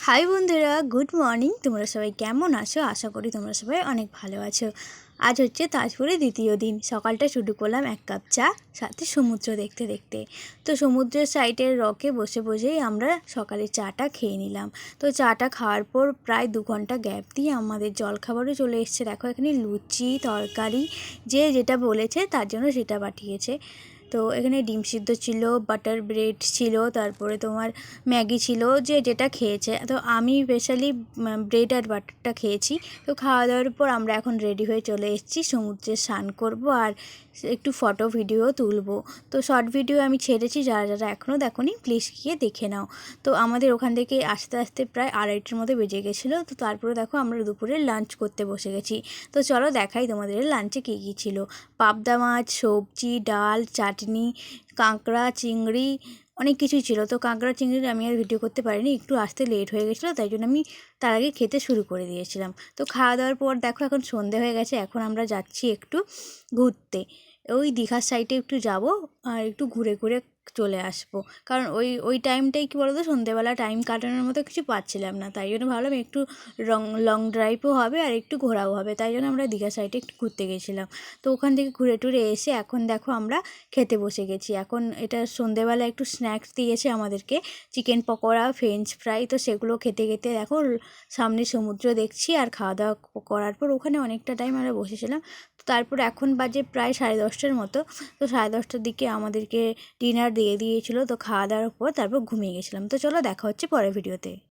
High বন্ধুরা, good morning. তোমরা সবাই কেমন আছো? আশা করি তোমরা সবাই অনেক ভালো আছো। আজ হচ্ছে তাজপুরের দ্বিতীয় দিন। সকালটা শুরু করলাম এক কাপ চা, সাথে সমুদ্র দেখতে দেখতে। তো সমুদ্রের সাইডের রকে বসে বসেই আমরা সকালে চাটা খেয়ে নিলাম। তো চাটা খাওয়ার পর প্রায় 2 ঘন্টা গ্যাপ দিয়ে আমাদের জলখাবারও চলে এসছে। দেখো এখানে লুচি, তরকারি, যে যেটা বলেছে তার জন্য সেটা পাঠিয়েছে। তো এখানে ডিম সিদ্ধ ছিল, বাটার ব্রেড ছিল, তারপরে তোমার ম্যাগি ছিল, যে যেটা খেয়েছে। তো আমি স্পেশালি ব্রেড আর বাটারটা খেয়েছি। তো খাওয়া দাওয়ার পর আমরা এখন রেডি হয়ে চলে এসেছি, সমুদ্রে স্নান করব আর একটু ফটো ভিডিও তুলবো। তো শর্ট ভিডিও আমি ছেড়েছি, যারা যারা এখনও দেখোনি প্লিজ গিয়ে দেখে নাও। তো আমাদের ওখান থেকে আস্তে আস্তে প্রায় 2:30টার মতো বেজে গেছিলো। তো তারপরে দেখো আমরা দুপুরে লাঞ্চ করতে বসে গেছি। তো চলো দেখাই তোমাদের লাঞ্চে কী কী ছিল। পাবদা মাছ, সবজি, ডাল, চাটনি, কাঁকড়া, চিংড়ি, অনেক কিছুই ছিল। তো কাঁকড়া চিংড়ির আমি আর ভিডিও করতে পারিনি, একটু আসতে লেট হয়ে গেছিলো, তাই জন্য আমি তার আগে খেতে শুরু করে দিয়েছিলাম। তো খাওয়া দাওয়ার পর দেখো এখন সন্ধে হয়ে গেছে, এখন আমরা যাচ্ছি একটু ঘুরতে। ওই দীঘার সাইডে একটু যাব আর একটু ঘুরে ঘুরে চলে আসবো। কারণ ওই টাইমটাই কী বলতো, সন্ধেবেলা টাইম কাটানোর মতো কিছু পাচ্ছিলাম না, তাই জন্য ভাবলাম একটু লং ড্রাইভও হবে আর একটু ঘোরাও হবে, তাই জন্য আমরা দীঘা সাইডে একটু ঘুরতে গেছিলাম। তো ওখান থেকে ঘুরে টুরে এসে এখন দেখো আমরা খেতে বসে গেছি। এখন এটা সন্ধেবেলা একটু স্ন্যাক্স দিয়েছে আমাদেরকে, চিকেন পকোড়া, ফ্রেঞ্চ ফ্রাই। তো সেগুলো খেতে খেতে দেখো সামনে সমুদ্র দেখছি আর খাওয়া দাওয়া করার পর ওখানে অনেকটা টাইম আমরা বসেছিলাম। তো তারপর এখন বাজে প্রায় 10:30টার মতো। তো 10:30টার দিকে আমাদেরকে ডিনার দিয়ে দিয়েছিলো। তো খাওয়া দাওয়ার পর তারপর ঘুমিয়ে গেছিলাম। তো চলো দেখা হচ্ছে পরের ভিডিওতে।